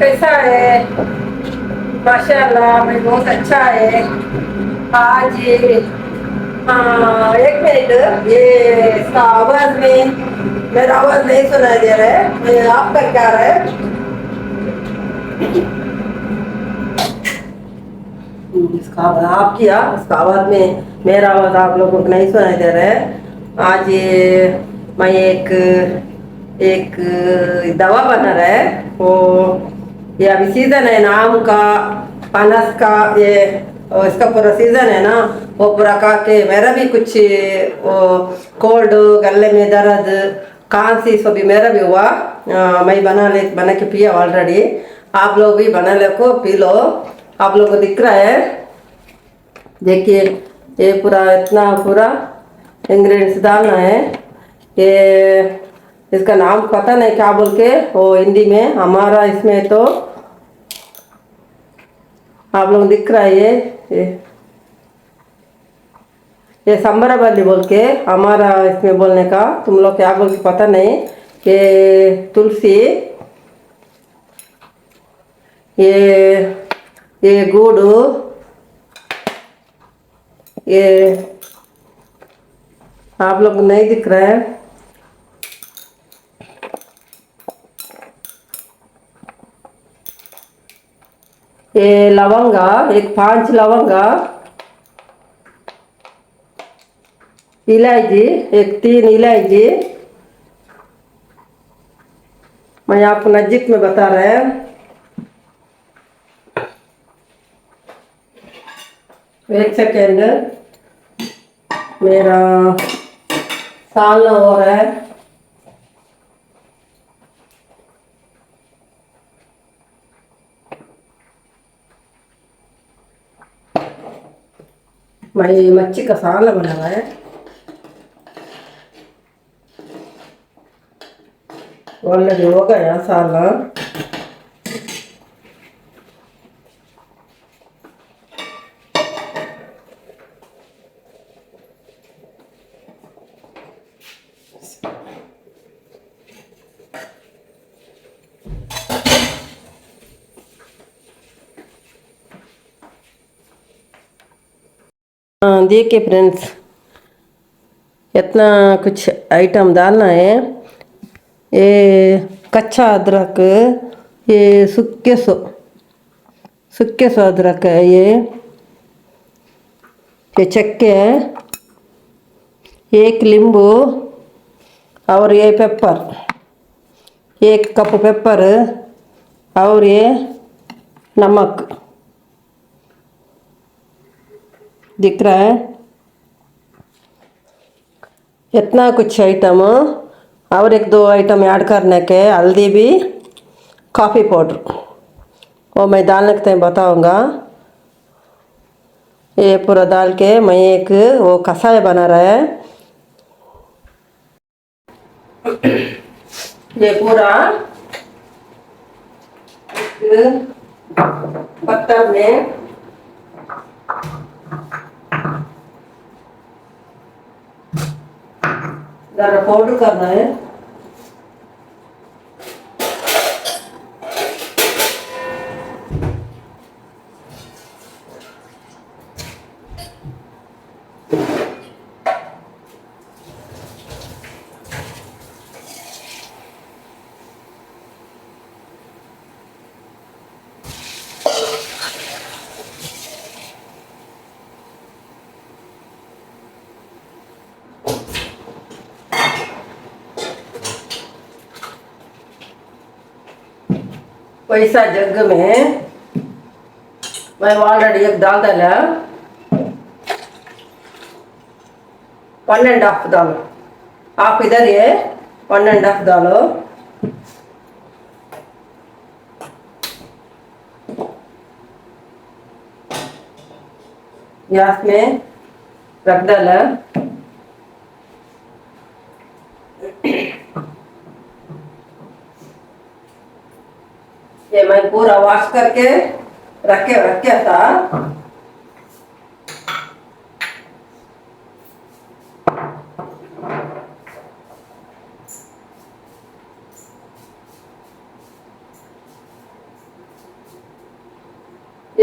कैसा है? माशाल्लाह, मैं बहुत अच्छा है। आज ये हाँ, एक मिनट। ये इसका आवाज में मेरा आवाज नहीं सुनाई दे रहा है। मैं आपका क्या रहा है? इसका आवाज आप किया, इसका आवाज में मेरा आवाज आप लोगों को नहीं सुनाई दे रहा है। आज ये मैं एक एक दवा बना रहा है वो। ये अभी सीजन है ना आम का, अनास का। ये और इसका पूरा सीजन है ना, वो पूरा खा के मेरा भी कुछ वो कोल्ड, गले में दर्द, खांसी सब भी मेरा भी हुआ। मैं बना के पिया ऑलरेडी। आप लोग भी बना ले को पी लो। आप लोग को दिख रहा है, देखिए। ये पूरा इतना पूरा इंग्रेडिएंट्स डालना है। ये इसका नाम पता नहीं क्या बोल के वो हिंदी में, हमारा इसमें तो आप लोग दिख रहा है। ये ये संबराबली बोल के हमारा इसमें बोलने का, तुम लोग क्या बोल के पता नहीं। ये तुलसी, ये ये गुड़, ये आप लोग को नहीं दिख रहा है। ये लवंगा, एक 5 लवंगा, इलायची, एक 3 इलायची। मैं आपको नजदीक में बता रहा है। एक सेकेंड, मेरा साल हो रहा है। मैं मच्छी का साल बना हुआ है ऑलरेडी, हो गया साल। हाँ देखिए फ्रेंड्स, इतना कुछ आइटम डालना है। ये कच्चा अदरक, ये सूखे सो अदरक है। ये चक्के है, एक नींबू, और ये पेपर, 1 कप पेपर, और ये नमक दिख रहा है। इतना कुछ आइटम, और 1-2 आइटम ऐड करने के, हल्दी भी, कॉफ़ी पाउडर, वो मैं डालने के टाइम बताऊंगा। ये पूरा डाल के मैं एक वो कसाय बना रहा है। ये पूरा एक पत्थर में जरा पाउडर करना है। वैसा जग में मैं ऑलरेडी एक डाल डाला, 1.5 डालो। आप इधर ये 1.5 डालो। गैस में रख डाला। ये मैं पूरा वॉश करके रखे था।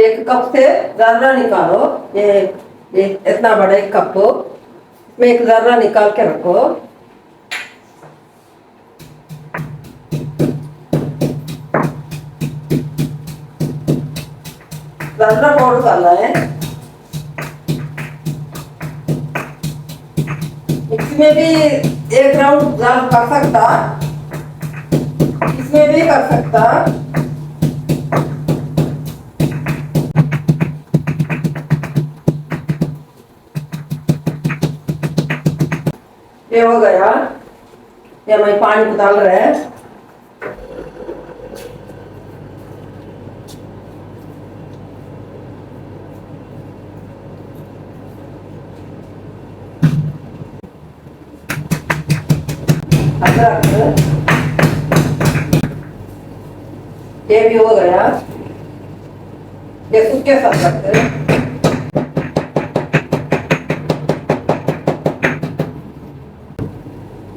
एक कप से जर्रा निकालो। ये इतना बड़ा एक कप, इसमें एक जर्रा निकाल के रखो। जर्रा पाउडर डालना है। मिक्सी में भी एक राउंड कर सकता, इसमें भी कर सकता। ये हो गया। ये मैं पानी को डाल रहे हैं। अदरक, ये भी हो गया। ये सूखे साथ रखते हैं।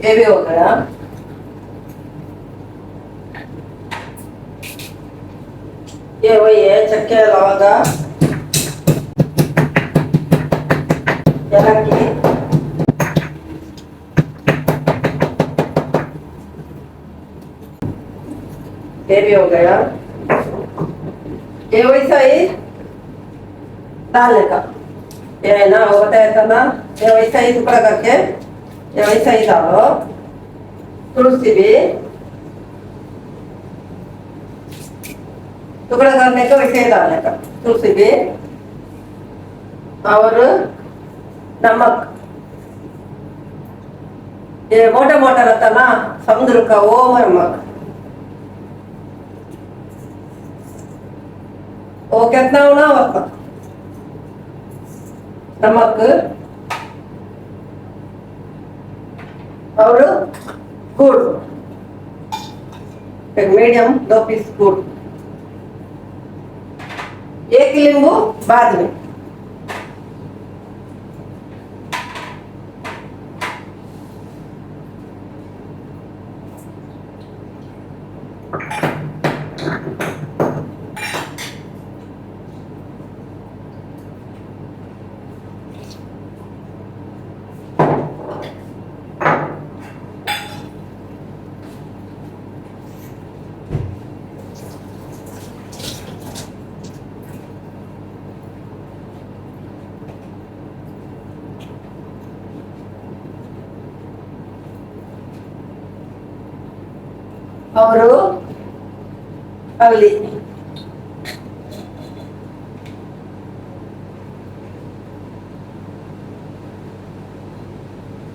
ये भी हो गया। ये वही है चक्के लवंगा यालक्की। ये भी हो गया। ये वैसा ही डालने का, ये है ना, वो बताया था ना, ये वैसा ही टुकड़ा करके ये वैसा ही डालो। तुलसी भी टुकड़ा करने का वैसे ही डालने का, तुलसी भी। और नमक, ये मोटा मोटा रहता ना समुद्र का वो नमक, वो कितना होना होता नमक। और गुड़, एक मीडियम 2 पीस गुड़। एक नींबू बाद में। और अगली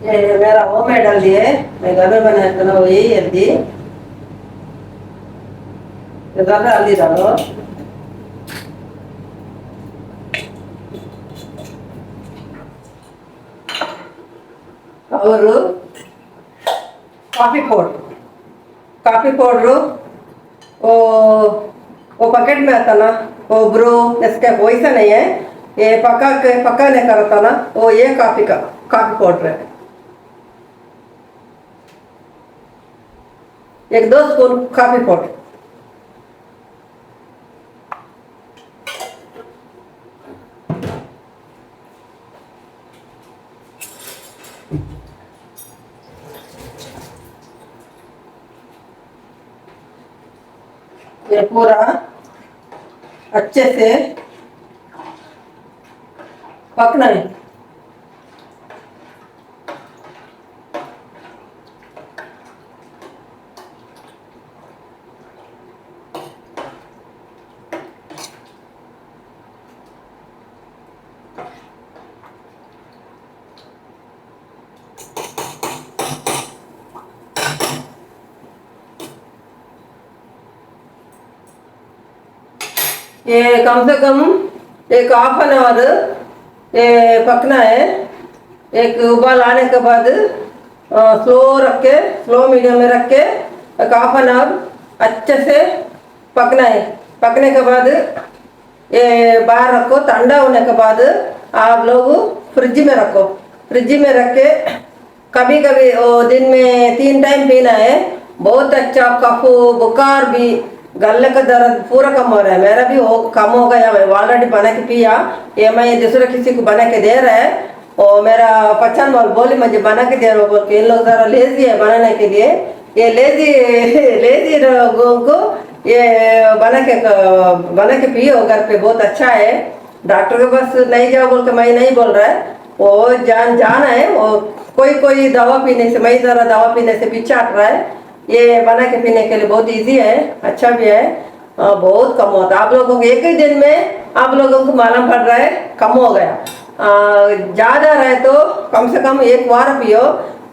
ये मेरा होममेड हल्दी है, मैं घर में बनाया था ना, वही हल्दी। ज़्यादा हल्दी डालो। और कॉफी पाउडर, कॉफी पाउडर वो पैकेट में आता ना, वो ब्रू नेस्कैफे वैसा नहीं है, ये पक्का नहीं करता ना, वो ये कॉफी पाउडर है। एक 2 स्पून कॉफी पाउडर। ये पूरा अच्छे से पकना है। ये कम से कम एक हाफ एन आवर ये पकना है। एक उबाल आने के बाद स्लो मीडियम में रख के एक हाफ एन आवर अच्छे से पकना है। पकने के बाद ये बाहर रखो, ठंडा होने के बाद आप लोग फ्रिज में रखो। फ्रिज में रख के कभी कभी दिन में 3 टाइम पीना है, बहुत अच्छा। कफ बुखार भी गले का दर्द पूरा कम हो रहा है, मेरा भी हो कम हो गया। मैं ऑलरेडी बना के पिया, ये मैं दूसरे किसी को बना के दे रहा है। और मेरा पहचान वाल बोली मुझे बना के दे रहा बोल के, इन लोग जरा लेजी है बनाने के लिए। ये लेजी लेजी लोगों को ये बना के पियो घर पे, बहुत अच्छा है। डॉक्टर के पास नहीं जाओ बोल के मैं नहीं बोल रहा है, वो जाना है। वो कोई कोई दवा पीने से, मैं जरा दवा पीने से पीछे हट रहा है। ये बना के पीने के लिए बहुत इजी है, अच्छा भी है। बहुत कम होता है। आप लोगों को एक ही दिन में आप लोगों को मालूम पड़ रहा है कम हो गया। ज़्यादा रहे तो कम से कम एक बार पियो,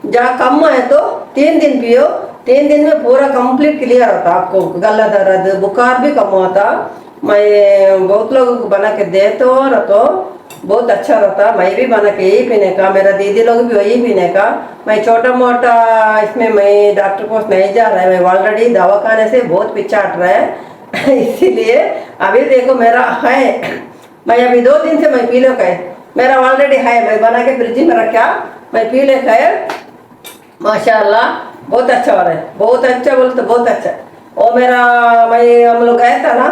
जहाँ कम है तो 3 दिन पियो। 3 दिन में पूरा कंप्लीट क्लियर होता आपको, गला दर्द बुखार भी कम होता। मैं बहुत लोगों को बना के देता हूँ तो बहुत अच्छा रहता। मैं भी बना के यही पीने का, मेरा दीदी लोग भी वही पीने का। मैं छोटा मोटा इसमें मैं डॉक्टर पास नहीं जा रहा है, मैं ऑलरेडी दवा खाने से बहुत पीछा हट रहा है। इसीलिए अभी देखो मेरा है, मैं अभी 2 दिन से मैं पी लो है, मेरा ऑलरेडी है, मैं बना के फ्रिज में रखा, मैं पी ले है। माशाल्लाह बहुत अच्छा हो रहा है, बहुत अच्छा बोल तो बहुत अच्छा। और मेरा मैं हम लोग गए था ना,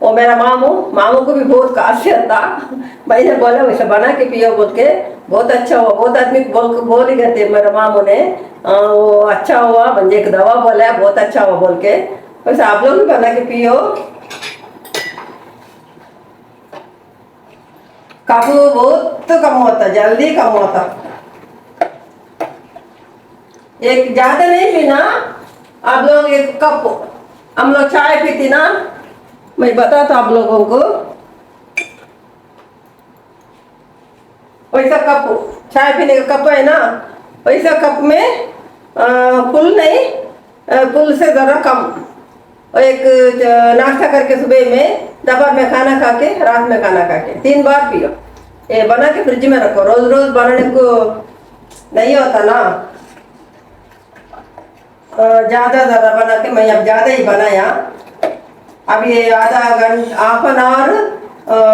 वो मेरा मामू मामू को भी बहुत खासियत था। मैंने बोला वैसे बना के पियो बोल के, बहुत अच्छा हुआ। बहुत आदमी बोल ही गए थे मेरे मामू ने, वो अच्छा हुआ मुझे एक दवा बोला बहुत अच्छा हुआ बोल के। वैसे आप लोग भी बना के पियो। काफी बहुत कम होता, जल्दी कम होता। एक ज्यादा नहीं पीना आप लोग, एक कप हम लोग चाय पीती ना, मैं बताता आप लोगों को। वैसा कप चाय पीने का कप है ना, वैसा कप में फुल नहीं, फुल से जरा कम। और एक नाश्ता करके सुबह में, दोपहर में खाना खा के, रात में खाना खा के 3 बार पियो। ये बना के फ्रिज में रखो, रोज रोज बनाने को नहीं होता ना। ज़्यादा ज़्यादा बना के, मैं अब ज़्यादा ही बनाया। अब ये आधा घंटा हाफ एन आवर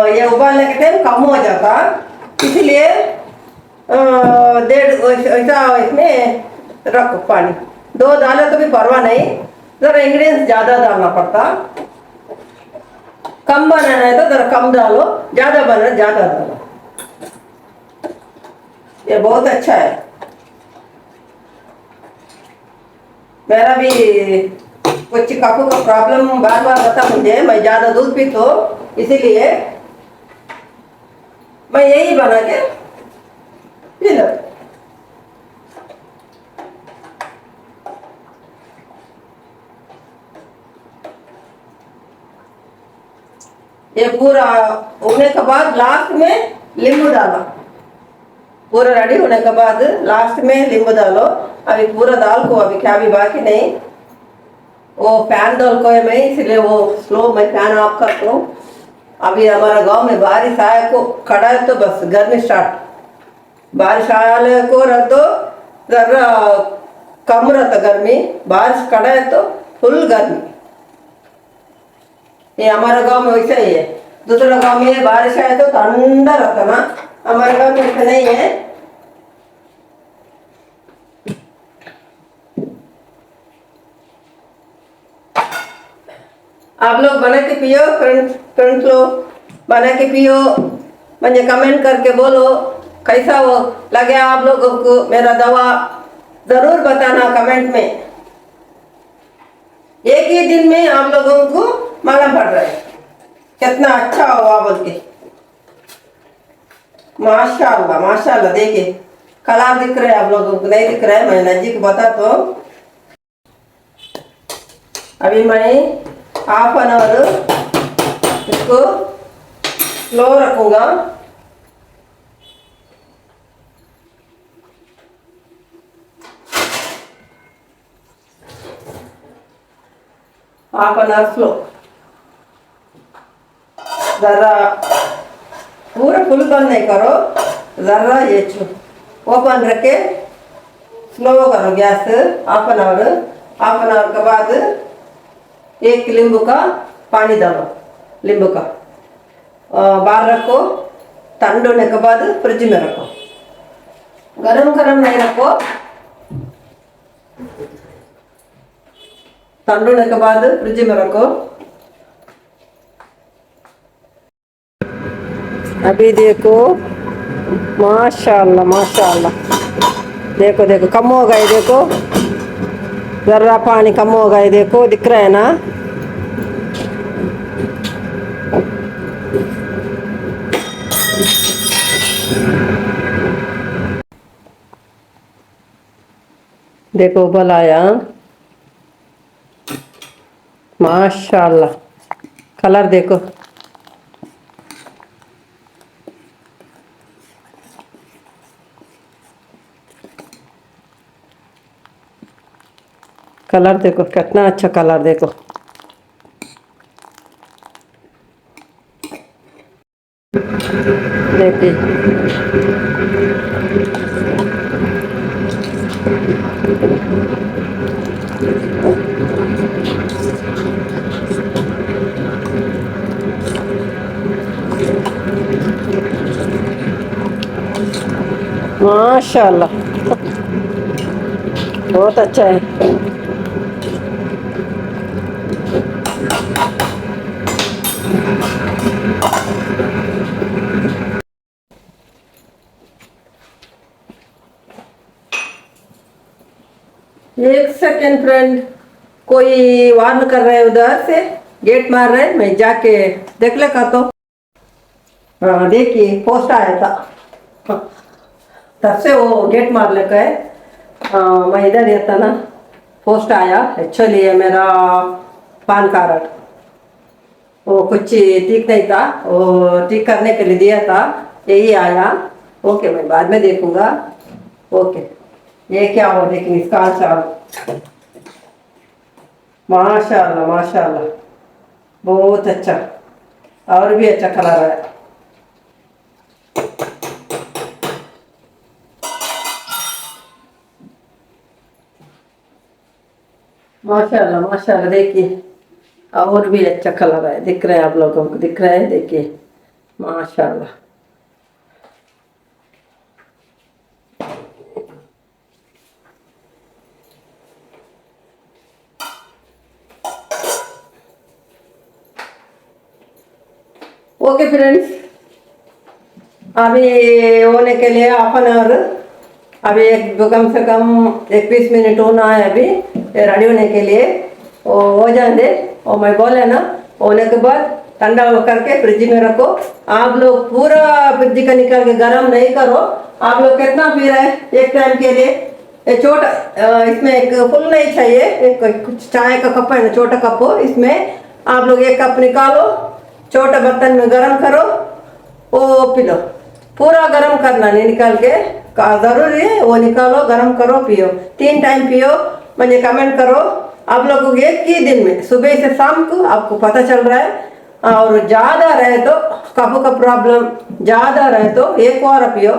ये उबालने के टाइम कम हो जाता, इसलिए 1.5 ऐसा इसमें रखो पानी। 2 डालो तो भी परवाह नहीं, ज़रा इंग्रेडिएंट्स ज़्यादा डालना पड़ता। कम बनाना है तो ज़रा कम डालो, ज़्यादा बनाना ज़्यादा डालो। ये बहुत अच्छा है। मेरा भी कुछ काफू का प्रॉब्लम बार बार बता मुझे, मैं ज्यादा दूध पी तो इसीलिए मैं यही बना के पी लो। ये पूरा होने के बाद लास्ट में नींबू डालो। पूरा रेडी होने के बाद लास्ट में नींबू डालो। अभी पूरा दाल को अभी क्या भी बाकी नहीं, वो फैन डाल को है मैं, इसलिए वो स्लो मैं फैन ऑफ कर दूँ। अभी हमारा गांव में बारिश आया को खड़ा है तो बस गर्मी स्टार्ट। बारिश आने को रह तो जरा कम रहता गर्मी, बारिश खड़ा है तो फुल गर्मी। ये हमारा गांव में वैसा ही है। दूसरा गांव में बारिश आए तो ठंडा रहता ना, हमारे गांव में ऐसा नहीं है। आप लोग बना के पियो, फ्रेंड्स लोग बना के पियो, मुझे कमेंट करके बोलो कैसा हो लगे आप लोगों को मेरा दवा, जरूर बताना कमेंट में। एक ही दिन में आप लोगों को मालूम पड़ रहा है कितना अच्छा हुआ बोल के। माशाल्लाह माशाल्लाह, देखिए कलर दिख रहा है, आप लोगों को नहीं दिख रहा है, मैं नजदीक बता तो। अभी मैं हाफ एन आवर इसको स्लो रखूंगा। हाफ एन आवर स्लो, जरा पूरा फुल बंद नहीं करो, जरा ये ओपन रख के स्लो करो गैस। हाफ एन आवर के बाद 1 नींबू का पानी डालो, नींबू का बाहर रखो। ठंड होने के बाद फ्रिज में रखो, गरम गरम नहीं रखो, ठंड होने के बाद फ्रिज में रखो। अभी देखो, माशाल्लाह माशाल्लाह, देखो देखो कम हो गए, देखो जरा पानी कम हो गए, देखो दिख रहा है ना। देखो उबल आया, माशाल्लाह, कलर देखो। कलर देखो कितना अच्छा कलर देखो। देखिए माशाल्लाह, बहुत अच्छा है। एक सेकेंड फ्रेंड, कोई वार्न कर रहे हैं उधर से, गेट मार रहे हैं, मैं जाके देख लेगा तो। हाँ देखिए पोस्ट आया था, हाँ, तब से वो गेट मार लेकर है। हाँ मैं इधर ही था ना, पोस्ट आया एक्चुअली है मेरा पान कार्ड, वो कुछ ठीक नहीं था, वो ठीक करने के लिए दिया था, यही आया। ओके मैं बाद में देखूंगा। ओके ये क्या हुआ देखिए, इसका आंसर माशाल्लाह माशाल्लाह, बहुत अच्छा, और भी अच्छा कलर है। माशाल्लाह माशाल्लाह, देखिए और भी अच्छा कलर है, दिख रहा है आप लोगों को, दिख रहा है, देखिए माशाल्लाह। ओके फ्रेंड्स, अभी होने के लिए हाफ एन आवर, अभी एक कम से कम 21 मिनट होना है अभी रेडी होने के लिए। वो हो जाने, और मैं बोले ना, होने के बाद ठंडा करके फ्रिज में रखो। आप लोग पूरा फ्रिज का निकाल के गर्म नहीं करो। आप लोग कितना पी रहे हैं एक टाइम के लिए, ये छोटा, इसमें एक फुल नहीं चाहिए, एक कुछ चाय का कप है ना, छोटा कप हो, इसमें आप लोग एक कप निकालो, छोटे बर्तन में गर्म करो, वो पी लो। पूरा गर्म करना नहीं, निकाल के जरूरी है वो निकालो, गर्म करो, पियो, 3 टाइम पियो। मुझे कमेंट करो आप लोगों को एक ही दिन में सुबह से शाम को आपको पता चल रहा है। और ज़्यादा रहे तो कफ का प्रॉब्लम ज़्यादा रहे तो एक बार पियो,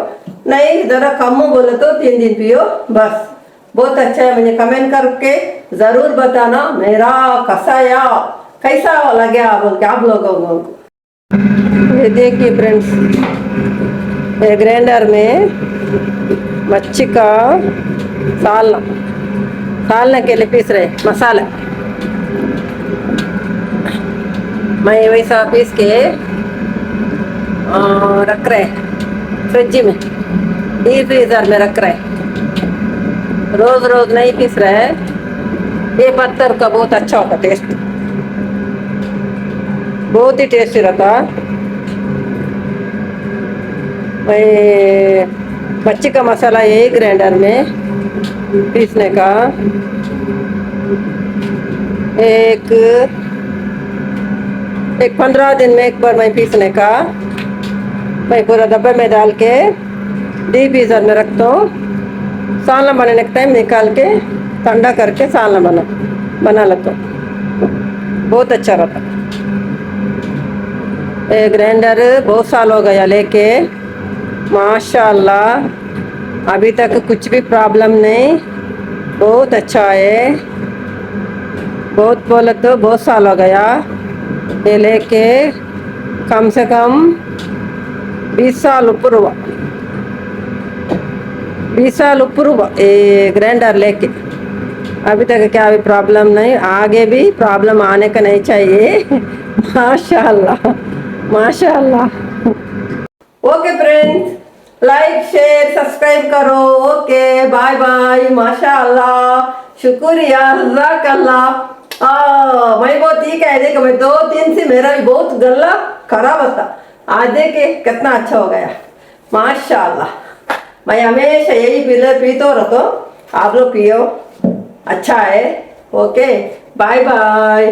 नहीं ज़रा कम बोले तो 3 दिन पियो बस। बहुत अच्छा है, मुझे कमेंट करके ज़रूर बताना मेरा कसाया कैसा लगा बोल के आप लोगों को। ये देखिए फ्रेंड्स, ये ग्राइंडर में मच्छी का सालना सालने के लिए पीस रहे मसाला, मैं वैसा पीस के रख रहे फ्रिज में, डीप फ्रीजर में रख रहे, रोज रोज नहीं पीस रहे। ये पत्थर का बहुत अच्छा होता टेस्ट, बहुत ही टेस्टी रहता। मैं मच्छी का मसाला यही ग्राइंडर में पीसने का, एक 15 दिन में एक बार मैं पीसने का, मैं पूरा डब्बे में डाल के डीप फ्रीजर में रखता हूँ। सालना बनाने के टाइम निकाल के ठंडा करके सालना बना लेता हूँ, बहुत अच्छा रहता। ये ग्राइंडर बहुत साल हो गया लेके, माशाल्लाह अभी तक कुछ भी प्रॉब्लम नहीं, बहुत अच्छा है। बहुत बोले तो बहुत साल हो गया ये लेके, कम से कम 20 साल ऊपर हुआ, 20 साल ऊपर हुआ ये ग्राइंडर लेके। अभी तक क्या अभी प्रॉब्लम नहीं, आगे भी प्रॉब्लम आने का नहीं चाहिए। माशाल्लाह, माशाल्लाह। Okay friends, like share subscribe करो। ओके, बाय बाय, माशाल्लाह, शुक्रिया, जज़ाकल्लाह। मैं बहुत ठीक है। देखो मैं 2 दिन से मेरा भी बहुत गला खराब था, आज देखे कितना अच्छा हो गया, माशाल्लाह। मैं हमेशा यही पीते रहता हूँ, आप लोग पियो, अच्छा है। Okay, bye bye.